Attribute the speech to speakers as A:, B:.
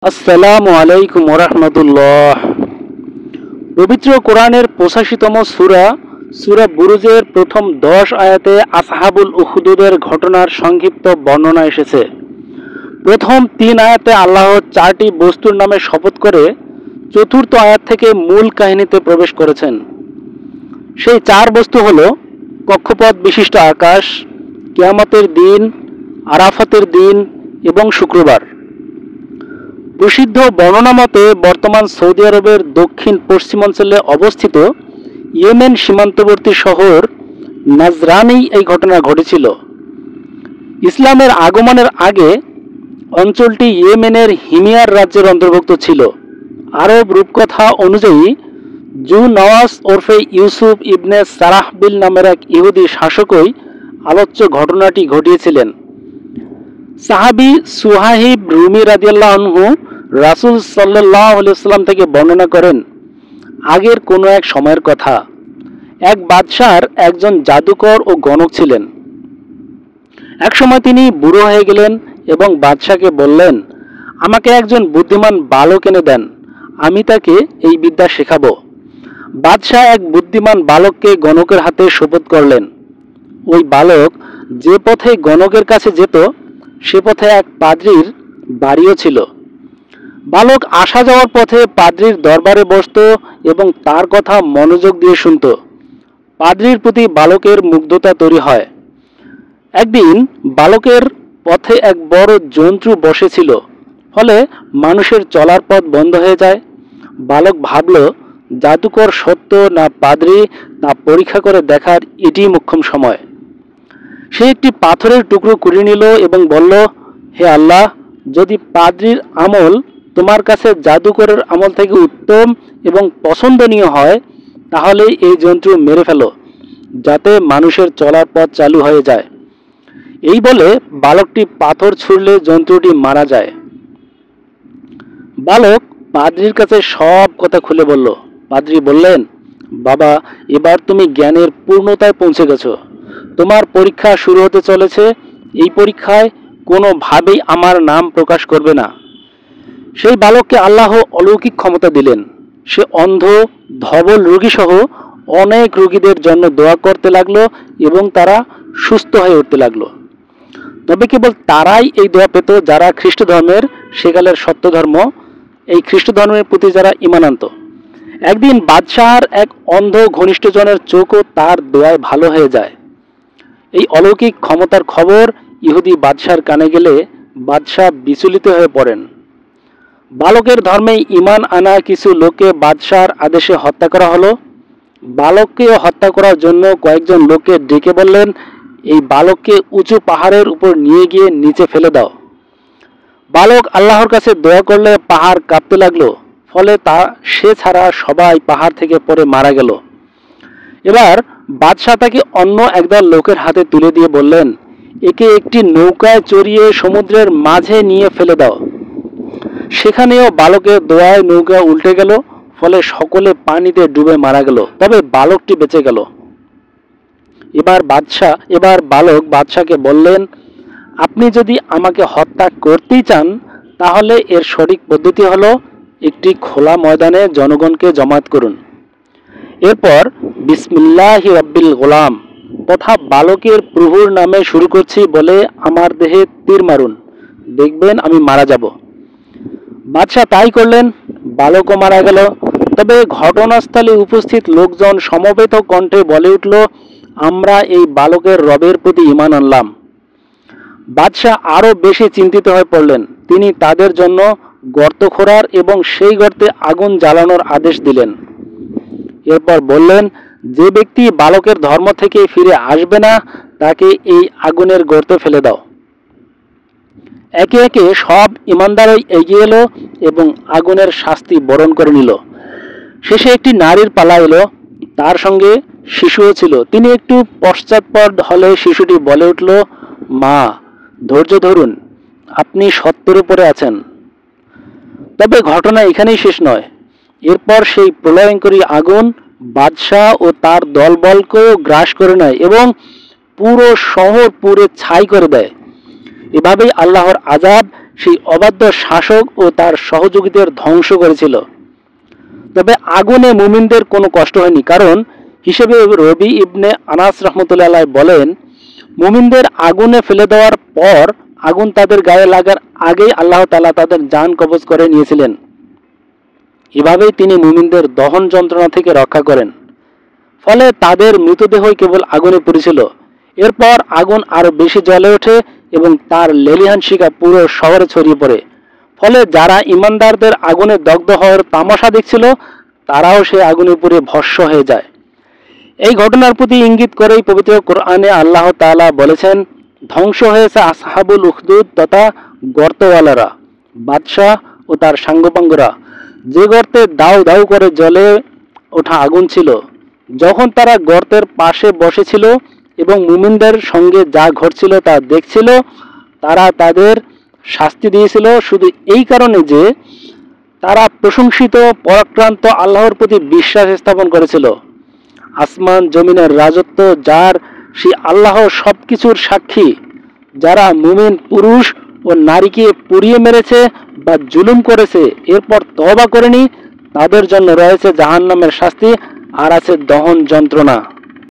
A: আসসালামু আলাইকুম ওরহমতুল্লাহ। পবিত্র কোরআনের ৮৫তম সূরা সূরা বুরুজের প্রথম ১০ আয়াতে আসহাবুল উখদুদের ঘটনার সংক্ষিপ্ত বর্ণনা এসেছে। প্রথম ৩ আয়াতে আল্লাহ ৪টি বস্তুর নামে শপথ করে চতুর্থ আয়াত থেকে মূল কাহিনীতে প্রবেশ করেছেন। সেই ৪ বস্তু হল কক্ষপথ বিশিষ্ট আকাশ, কিয়ামতের দিন, আরাফাতের দিন এবং শুক্রবার। প্রসিদ্ধ বর্ণনা মতে বর্তমান সৌদি আরবের দক্ষিণ পশ্চিমাঞ্চলে অবস্থিত ইয়েমেন সীমান্তবর্তী শহর নাজরানেই এই ঘটনা ঘটেছিল। ইসলামের আগমনের আগে অঞ্চলটি ইয়েমেনের হিমিয়ার রাজ্যের অন্তর্ভুক্ত ছিল। আরব রূপকথা অনুযায়ী জু নওয়াস ওরফে ইউসুফ ইবনে সারাহবিল নামের এক ইহুদি শাসকই আলোচ্য ঘটনাটি ঘটিয়েছিলেন। সাহাবী সুহাইব রুমি রাদিয়াল্লাহু আনহু রাসূল সাল্লাল্লাহু আলাইহি ওয়াসাল্লাম থেকে বর্ণনা করেন, আগের কোনো এক সময়ের কথা, এক বাদশার একজন জাদুকর ও গণক ছিলেন। এক সময় তিনি বুড়ো হয়ে গেলেন এবং বাদশাকে বললেন, আমাকে একজন বুদ্ধিমান বালক এনে দেন, আমি তাকে এই বিদ্যা শেখাবো। বাদশাহ এক বুদ্ধিমান বালককে গণকের হাতে সোপত করলেন। ওই বালক যে পথে গণকের কাছে যেত সে পথে এক পাদ্রীর বাড়িও ছিল। বালক আসা যাওয়ার পথে পাদ্রীর দরবারে বসত এবং তার কথা মনোযোগ দিয়ে শুনত। পাদ্রীর প্রতি বালকের মুগ্ধতা তৈরি হয়। একদিন বালকের পথে এক বড় জন্তু বসেছিল, ফলে মানুষের চলার পথ বন্ধ হয়ে যায়। বালক ভাবল, জাদুকর সত্য না পাদ্রী তা পরীক্ষা করে দেখার এটিই মোক্ষম সময়। সে একটি পাথরের টুকরো কুড়িয়ে নিল এবং বলল, হে আল্লাহ, যদি পাদ্রীর আমল তোমার কাছে জাদুকরের আমল থেকে উত্তম এবং পছন্দনীয় হয় তাহলে এই জন্তু মেরে ফেলো, যাতে মানুষের চলার পথ চালু হয়ে যায়। এই বলে বালকটি পাথর ছুঁড়লে জন্তুটি মারা যায়। বালক পাদ্রীর কাছে সব কথা খুলে বলল। পাদ্রী বললেন, বাবা, এবার তুমি জ্ঞানের পূর্ণতায় পৌঁছে গেছো। তোমার পরীক্ষা শুরু হতে চলেছে। এই পরীক্ষায় কোনোভাবেই আমার নাম প্রকাশ করবে না। সেই বালককে আল্লাহ অলৌকিক ক্ষমতা দিলেন। সে অন্ধ, ধবল রোগীসহ অনেক রোগীদের জন্য দোয়া করতে লাগলো এবং তারা সুস্থ হয়ে উঠতে লাগলো। তবে কেবল তারাই এই দোয়া পেত যারা খ্রিস্ট ধর্মের, সেকালের সত্য ধর্ম, এই খ্রিস্ট ধর্মের প্রতি যারা ঈমান আনত। একদিন বাদশাহর এক অন্ধ ঘনিষ্ঠজনের চোখও তার দোয়ায় ভালো হয়ে যায়। এই অলৌকিক ক্ষমতার খবর ইহুদি বাদশাহর কানে গেলে বাদশাহ বিচলিত হয়ে পড়েন। বালকের ধর্মে ঈমান আনা কিছু লোককে বাদশাহর আদেশে হত্যা করা হলো। বালককে হত্যা করার জন্য কয়েকজন লোককে ডেকে বললেন, এই বালককে উঁচু পাহাড়ের উপর নিয়ে গিয়ে নিচে ফেলে দাও। বালক আল্লাহর কাছে দোয়া করলে পাহাড় কাঁপতে লাগলো, ফলে সে ছাড়া সবাই পাহাড় থেকে পড়ে মারা গেল। এবার বাদশাহ তাকে অন্য একদল লোকের হাতে তুলে দিয়ে বললেন, একে একটি নৌকায় চড়িয়ে সমুদ্রের মাঝে নিয়ে ফেলে দাও। সেখানেও বালকের দোয়ায় নৌকা উল্টে গেল, ফলে সকলে পানিতে ডুবে মারা গেল, তবে বালকটি বেঁচে গেল। এবার বালক বাদশাকে বললেন, আপনি যদি আমাকে হত্যা করতেই চান তাহলে এর সঠিক পদ্ধতি হলো একটি খোলা ময়দানে জনগণকে জমায়েত করুন। এরপর বিসমিল্লাহি রাব্বিল গোলাম তথা বালকের প্রভুর নামে শুরু করছি বলে আমার দেহে তীর মারুন, দেখবেন আমি মারা যাব। বাদশাহ তাই করলেন, বালকও মারা গেল। তবে ঘটনাস্থলে উপস্থিত লোকজন সমবেত কণ্ঠে বলে উঠল, আমরা এই বালকের রবের প্রতি ঈমান আনলাম। বাদশাহ আরো বেশি চিন্তিত হয়ে পড়লেন। তিনি তাদের জন্য গর্ত খোঁড়ার এবং সেই গর্তে আগুন জ্বালানোর আদেশ দিলেন। এরপর বললেন, যে ব্যক্তি বালকের ধর্ম থেকে ফিরে আসবে না তাকে এই আগুনের গর্তে ফেলে দাও। একে একে সব ঈমানদারই এগিয়ে এলো এবং আগুনের শাস্তি বরণ করে নিল। শেষে একটি নারীর পালা এলো, তার সঙ্গে শিশুও ছিল। তিনি একটু পশ্চাৎপদ হলে শিশুটি বলে উঠল, মা, ধৈর্য ধরুন, আপনি সত্যের উপরে আছেন। তবে ঘটনা এখানেই শেষ নয়। এরপর সেই প্রলয়ঙ্করী আগুন বাদশাহ ও তার দলবলকেও গ্রাস করে নেয় এবং পুরো শহর পুড়ে ছাই করে দেয়। এভাবেই আল্লাহর আযাব সেই অবাধ্য শাসক ও তার সহযোগীদের ধ্বংস করেছিল। তবে আগুনে মুমিনদের কোনো কষ্ট হয়নি, কারণ হিসেবে রবি ইবনে আনাস রহমতুল্লাহ আলাইহি বলেন, মুমিনদের আগুনে ফেলে দেওয়ার পর আগুন তাদের গায়ে লাগার আগেই আল্লাহ তাআলা তাদের জান কবজ করে নিয়েছিলেন। এভাবেই তিনি মুমিনদের দহন যন্ত্রণা থেকে রক্ষা করেন। ফলে তাদের মৃতদেহই কেবল আগুনে পুড়েছিল। এরপর আগুন আরো বেশি জ্বলে ওঠে এবং তার লেলিহান শিখা পুরো শহরে ছড়িয়ে পড়ে। ফলে যারা ইমানদারদের আগুনে দগ্ধ হওয়ার তামাশা দেখছিল, তারাও সেই আগুনে পুড়ে ভস্ম হয়ে যায়। এই ঘটনার প্রতি ইঙ্গিত করেই পবিত্র কোরআনে আল্লাহ তাআলা বলেছেন, ধ্বংস হয়েছে আসহাবুল উখদুদ তথা গর্তওয়ালারা, বাদশাহ ও তার সাঙ্গপাঙ্গরা, যে গর্তে দাউ দাউ করে জ্বলে ওঠা আগুন ছিল। যখন তারা গর্তের পাশে বসেছিল এবং মুমিনদের সঙ্গে যা ঘটছিল তা দেখছিল, তারা তাদের শাস্তি দিয়েছিল শুধু এই কারণে যে তারা প্রশংসিত পরাক্রান্ত আল্লাহর প্রতি বিশ্বাস স্থাপন করেছিল। আসমান জমিনের রাজত্ব যার, সেই আল্লাহ সবকিছুর সাক্ষী। যারা মুমিন পুরুষ ও নারীকে পুড়িয়ে মেরেছে বা জুলুম করেছে এরপর তওবা করেনি, তাদের জন্য রয়েছে জাহান্নামের শাস্তি আর আছে দহন যন্ত্রণা।